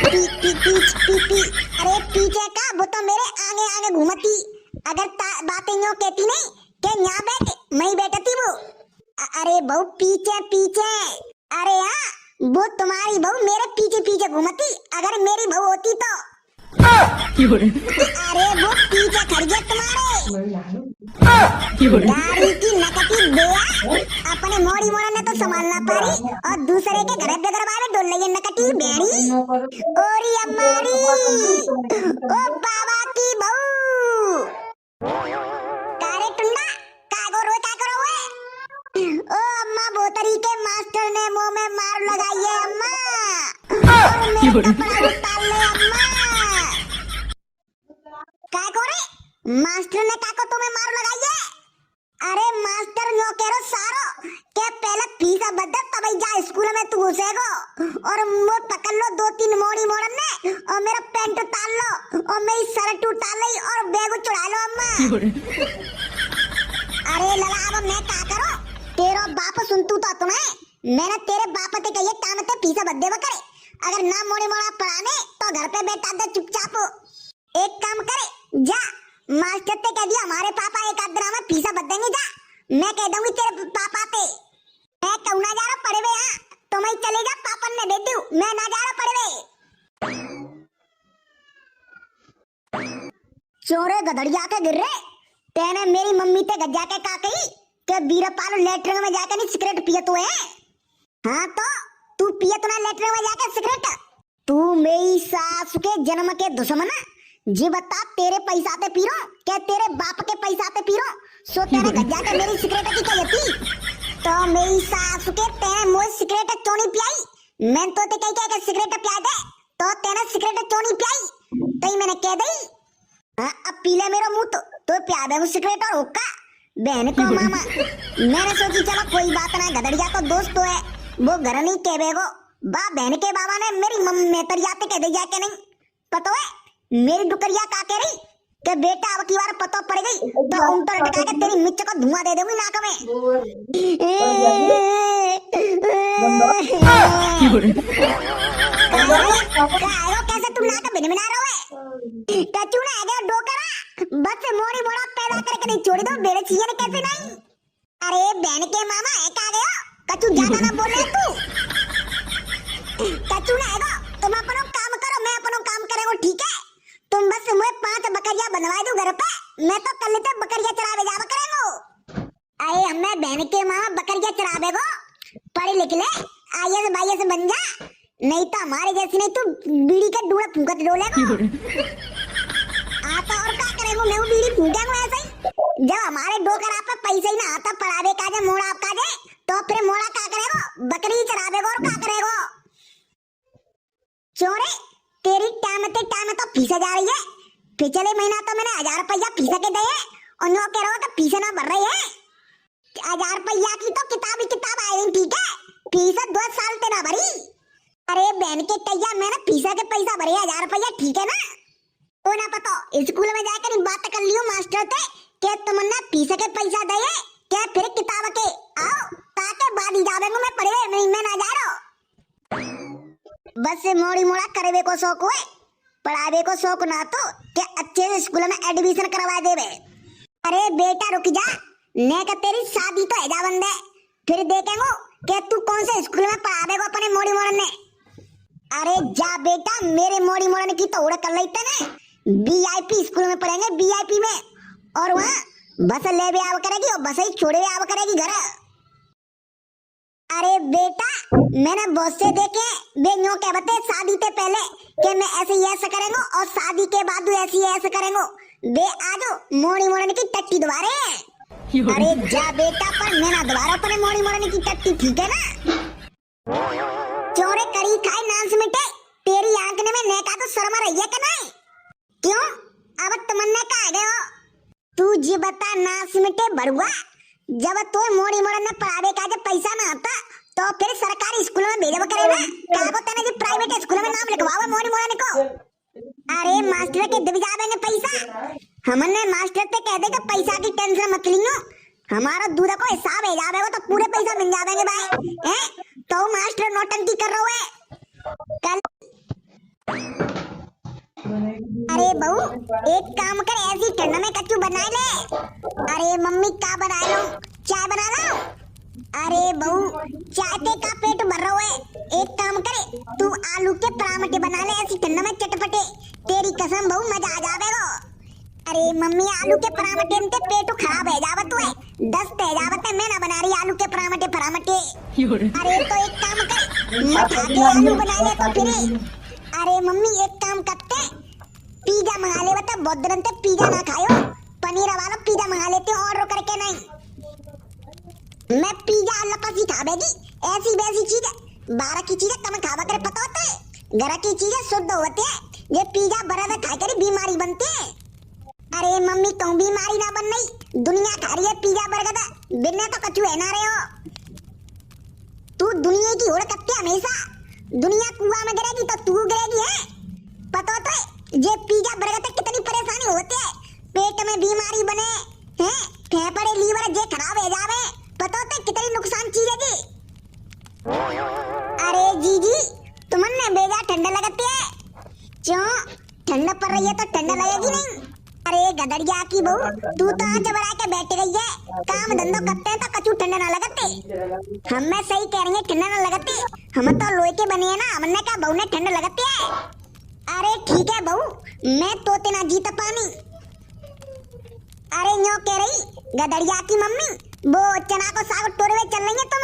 अरे पीछे का वो तो मेरे आगे आगे घूमती। अगर बातें यूं कहती नहीं कि यहाँ बैठ मैं ही बैठती वो। अरे बहू पीछे पीछे। अरे हाँ वो तुम्हारी बहू मेरे पीछे पीछे घूमती अगर मेरी बहू होती तो। अरे वो पीछे खड़ी है तुम्हारे गाड़ी की नकती बेया। अपने मोड़ी मोड़ा ने तो संभालना पारी और दूसरे के घर पे दरबार में डोल रही है नकती बेड़ी। ओरी अम्मारी ओ बाबा की बहू कारे टुंडा कागो रोए का करो हुए। ओ अम्मा बोतरी के मास्टर ने मुंह में मार लगाई है अम्मा और मेरे कपड़ा उतार ले अम्मा। काय को रे मास्टर ने काको तुम्हें मार लगाई है। अरे मास्टर नो कह रो सारो के पहले फीस बदल तब जा स्कूल में तू घुसेगो और वो पकड़ लो दो तीन मोड़ी मोड़न ने और मेरा पैंट उतार लो और मेरी शर्ट उतार ली और बैग चुरा लो अम्मा। अरे लला अब मैं क्या करो तेरा बाप सुनतू तो तुम्हें मैंने तेरे बाप ते कहिए काम ते फीस बदे करे अगर ना मोड़ी मोड़ा पढ़ाने तो घर पे बैठा दे चुपचाप। एक काम करे जा मास्टर ते कह दिया हमारे पापा एक आध में फीसा बदेंगे जा। मैं कह दूंगी तेरे पापा पे मैं कहूँ ना जा रहा पढ़े हुए। हाँ तो मैं चले जा पापा ने दे दू मैं ना जा रहा पढ़े हुए। चोरे गधड़िया के गिर रहे तेने मेरी मम्मी ते गज्जा के का कही के बीरपाल लेटरिंग में जाके नहीं सिगरेट पिए तो है। हाँ तो तू पिए तो ना लेटरिंग में जाके सिगरेट। तू मेरी सास के जन्म के दुश्मन जी बता तेरे पैसा ते पी रहा क्या तेरे बाप के पैसा ते पी रहा सो तेरे गज्जा के मेरी सिगरेट की कहती तो मेरी सास के तेरे मोए सिगरेट क्यों नहीं पियाई। मैं तो ते कह के सिगरेट पिया दे तो तेरे सिगरेट क्यों नहीं पियाई तई मैंने कह दई। अब पी ले मेरा मुंह तो पिया दे सिगरेट और हुक्का बहन को मामा। मैंने सोची चलो कोई बात ना गधड़िया तो दोस्त तो है वो घर नहीं कहबेगो बा बहन के बाबा ने मेरी मम्मी तरियाते कह दे जाके नहीं पता है मेरी डुकरिया का कह रही कि बेटा अब की बार पता पड़ गई तो उल्टा लटका के तेरी मिर्च का धुआं दे दूंगी नाक में। कैसे तुम नाक भिनभिना रहे हो कचू ना आ गया डोकरा बस मोड़ी मोड़ा पैदा करके नहीं छोड़ी दो बेड़े चाहिए ना कैसे नहीं। अरे बहन के मामा है क्या गया कचू ज्यादा ना बोले तू कचू ना आएगा तुम अपनो काम करो मैं अपनो काम करेंगे ठीक है। तुम बस मुझे 5 बकरियां बनवा दो घर पे मैं तो कल से बकरियां चरावे जावा करेंगो। अरे हमें बहन के मामा बकरियां चरावेगो पढ़े लिख ले आईएएस बाईएएस बन जा नहीं तो हमारे जैसे नहीं तू बीड़ी के डूड़ा फूंकत डोलेगा। आता और क्या करेंगो मैं बीड़ी फूंकेंगो ऐसे ही जब हमारे डोकर आप पैसे ही ना आता पढ़ावे का जे मोड़ा आपका जे तो फिर मोड़ा क्या करेगो बकरी चरावेगो और क्या करेगो। चोरे तेरी टाइम तो फीस जा रही है पिछले महीना तो मैंने 1000 रुपया फीस के दिए और नो कह रहा हो तो फीस ना भर रही है 1000 रुपया की तो किताब आई ठीक है फीस 2 साल ते ना भरी। अरे बहन के कहिया मैंने फीस के पैसा भरे 1000 रुपया ठीक है ना तो ना पता स्कूल में जाकर बात कर लियो मास्टर से कि तुमने फीस के पैसा दिए क्या फिर किताब के आओ ताकि बाद ही जावेंगे मैं पढ़े नहीं मैं ना जा रहा बस से मोड़ी मोड़ा करवे को शौक हुए पढ़ावे को शौक ना तो क्या अच्छे से स्कूल में एडमिशन करवा देवे। अरे बेटा रुक जा ने का तेरी शादी तो है जा बंदे फिर देखेंगे कि तू कौन से स्कूल में पढ़ावेगा अपने मोड़ी मोड़न ने। अरे जा बेटा मेरे मोड़ी मोड़न की तो उड़ा कर लेते ने वीआईपी स्कूल में पढ़ेंगे वीआईपी में और वहाँ बस ले भी आव करेगी और बस ही छोड़े भी आव करेगी घर। अरे बेटा मैंने बहुत से देखे वे यूं कहते शादी से पहले कि मैं ऐसे ही ऐसा करेंगे और शादी के बाद ऐसे ही ऐसा करेंगे वे आज मोड़ी मोड़ने की टट्टी दोबारे। अरे जा बेटा पर मैं ना दोबारा अपने मोड़ी मोड़ने की टट्टी ठीक है ना। चोरे करी खाए नांस मिटे तेरी आंखने में नेका तो शर्म रही है कि नहीं क्यों अब तमन्ना का आ गए हो तू जी बता नांस मिटे बड़ुआ जब तो मोड़ी मोड़न में पढ़ावे का जब पैसा ना आता तो फिर सरकारी स्कूल में भेजब करे ना क्या बोलते ना जी प्राइवेट स्कूल में नाम लिखवाओ मोड़ी मोड़न को। अरे मास्टर के दब जावेंगे पैसा हमने मास्टर से कह दे कि पैसा की टेंशन मत लियो हमारा दूध को हिसाब है जावेगा तो पूरे पैसा मिल जावेंगे भाई हैं तो मास्टर नौटंकी कर रहे हो कल अरे बहू एक काम कर, ऐसी ठंड में कच्चू बना ले। अरे मम्मी का बना लो, चाय बना लो। अरे बहू चाय ते का पेट भर रहा है, एक काम करे तू आलू के पराठे बना ले, ऐसी ठंड में चटपटे। तेरी कसम बहू मजा आ जावेगा। अरे मम्मी आलू के पराठे में पेट खराब है जावत है, दस्त है जावत है, मैं ना बना रही आलू के पराठे। अरे तो एक काम कर, मत आके आलू बना ले तो फिर। अरे मम्मी एक काम करते, पिज्जा मंगा ले, बता बहुत दिन से पिज्जा ना खायो, पनीर वाला पिज्जा मंगा लेते हैं ऑर्डर करके। नहीं मैं पिज्जा लपसी खावेगी, ऐसी वैसी चीज 12 की चीजें कम खावा करे, पता होता है घर की चीजें शुद्ध होती है, ये पिज्जा बर्गर खा कर बीमारी बनती है। अरे मम्मी क्यों बीमारी ना बन रही, दुनिया खा रही है पिज्जा बर्गर, बिना तो कछु है ना रहे हो। तू दुनिया की होड़ करते हमेशा, दुनिया कुआं में गिरेगी तो तू गिरेगी है, पता होता है ये पिज्जा बर्गर तक कितनी परेशानी होती है, पेट में बीमारी बने हैं, फेफड़े लीवर जे खराब हो जावे, पता होता है कितनी नुकसान चीज है जी। अरे जीजी तुमने बेजा ठंडा लगती है, क्यों ठंडा पड़ रही है तो ठंडा लगेगी नहीं। अरे गदड़िया की बहू तू तो आज बड़ा के बैठ गई है, काम धंधो करते हैं तो कछु ठंडा ना लगते। हम मैं सही कह रही है ठंडा ना लगती, हम तो लोहे के बने हैं ना, हमने कहा बहू ने ठंडा लगती है। अरे ठीक है बहू मैं तोते ना जीता पानी। अरे यूं कह रही गदड़िया की मम्मी वो चना को साग टोरवे चल रही है तुम।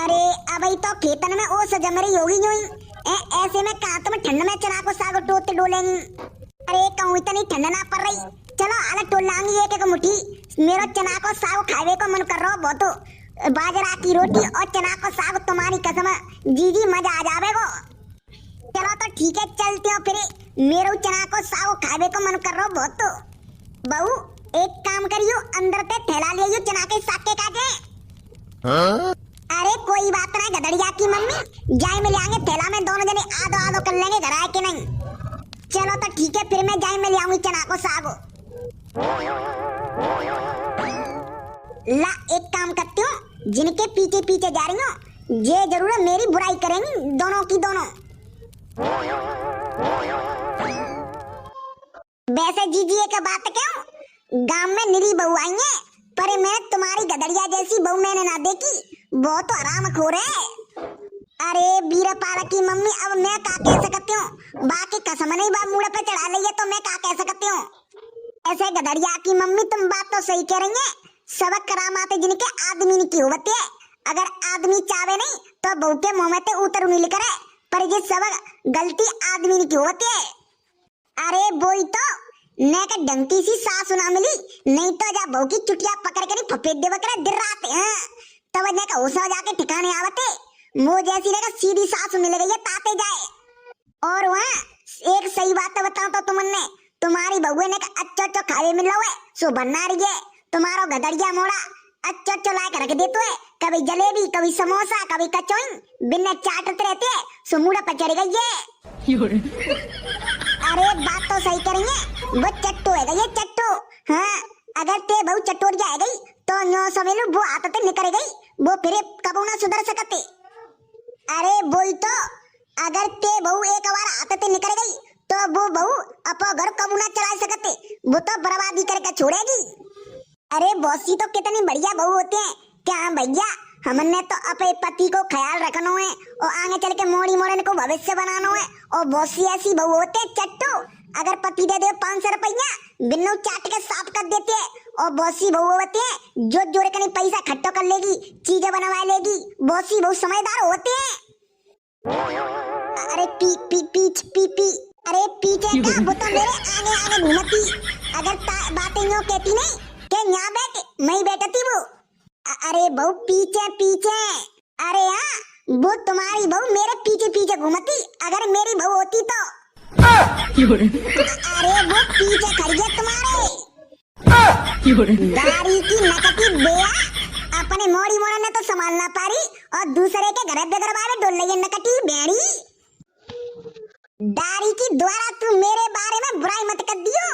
अरे अभी तो खेतन में ओस जम रही होगी यूं ही, ऐसे में कहा तुम ठंड में चना को साग टोते डोलेंगी। अरे कहूँ इतनी ठंड ना पड़ रही, चलो आला टोल लांगी एक एक मुट्ठी, मेरा चना को साग खावे को मन कर रहा बहुत, बाजरा की रोटी और चना को साग, तुम्हारी कसम जीजी मजा आ जावेगो। चलो तो ठीक है चलते हो फिर, मेरे चना को साग खावे को मन कर रहा बहुत। बहू एक काम करियो, अंदर पे थैला ले चना के साग के काटे। अरे कोई बात नहीं गदड़िया की मम्मी, जाए मिल आएंगे थैला में, दोनों जने आधो आधो कर लेंगे, घर आए के नहीं। चलो तो ठीक है फिर मैं जाए मिल आऊंगी चना को साग। ला एक काम करती हूँ, जिनके पीछे पीछे जा रही हूँ ये जरूर मेरी बुराई करेंगी, दोनों की दोनों। वैसे जीजी एक बात क्यों, गांव में निरी बहू आई है, पर मैं तुम्हारी गदड़िया जैसी बहू मैंने ना देखी, बहुत तो आराम खो रहे। अरे बीरपाल की मम्मी अब मैं क्या कह सकती हूँ, बाकी कसम नहीं बा मुड़ पे चढ़ा ली है तो मैं क्या कह सकती हूँ। ऐसे गदड़िया की मम्मी तुम बात तो सही कह रही है, सबक करामाते जिनके आदमी की होती है, अगर आदमी चाहे नहीं तो बहू के मुंह में ते उतर नहीं करे, पर ये सबक गलती आदमी की होती है। अरे बोई तो मैं का डंकी सी सास ना मिली, नहीं तो जा बहू की चुटिया पकड़ कर फपेट दे बकरे दिन रात हैं, तब ने का होसा जाके ठिकाने आवते, मो जैसी ने का सीधी सास मिल गई है ताते जाए। और वहाँ एक सही बात बताऊं तो तुमने, तुम्हारी बहू ने का अच्छा अच्छा खावे मिल रहा है, सो बनना रही है तुम्हारा गदड़िया मोड़ा अच्छा अच्छा ला कर रख देते है, कभी जलेबी कभी समोसा कभी कचौई, बिना चाटते रहते है, सो मुड़ा पर चढ़ गई है। अरे बात तो सही करेंगे, वो चट्टू है गई, चट्टू। हाँ अगर ते बहु चट्टोरिया है गई तो न्यो सवेलू वो आते निकल गई, वो फिर कबू ना सुधर सकते। अरे बोई तो अगर ते बहु एक बार आते निकल गई तो वो बहु अपो घर कबू ना चला सकते, वो तो बर्बादी करके छोड़ेगी। अरे बॉसी तो कितनी बढ़िया बहू होते हैं, क्या भैया हमने तो अपने पति को ख्याल रखना है और आगे चल के मोड़ी मोड़ने को भविष्य बनाना है, और बॉसी ऐसी बहू होते हैं चट्टू, अगर पति दे दे 500 रुपया बिन्नू चाट के साफ कर देते हैं, और बॉसी बहू होते हैं जो जोड़े कहीं पैसा खट्टो कर लेगी, चीजें बनवा लेगी, बॉसी बहुत समझदार होते हैं। अरे पी पी पीछ पी पी अरे पीछे क्या वो तो मेरे आगे आगे घूमती, अगर बातें यूं कहती नहीं कि यहाँ बैठ मैं बैठती वो। अरे बहू पीछे पीछे, अरे हाँ वो तुम्हारी बहू मेरे पीछे पीछे घूमती, अगर मेरी बहू होती तो। अरे वो पीछे खड़ी है तुम्हारे, दारी की नकती बेया, अपने मोड़ी मोड़ा ने तो संभाल ना पारी और दूसरे के घर बेगर वाले डोल रही है नकटी बेड़ी। दारी की द्वारा तू मेरे बारे में बुराई मत कर दियो,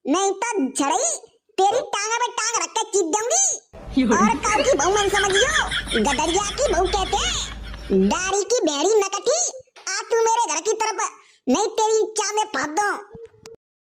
नहीं तो झड़ई तेरी टांग में टांग रख के चीर दूंगी। और काऊ की बहू मन समझियो, गदरिया की बहू कहते हैं, दारी की बेड़ी नकटी, आ तू मेरे घर की तरफ नहीं तेरी चाह में फाड़ दूं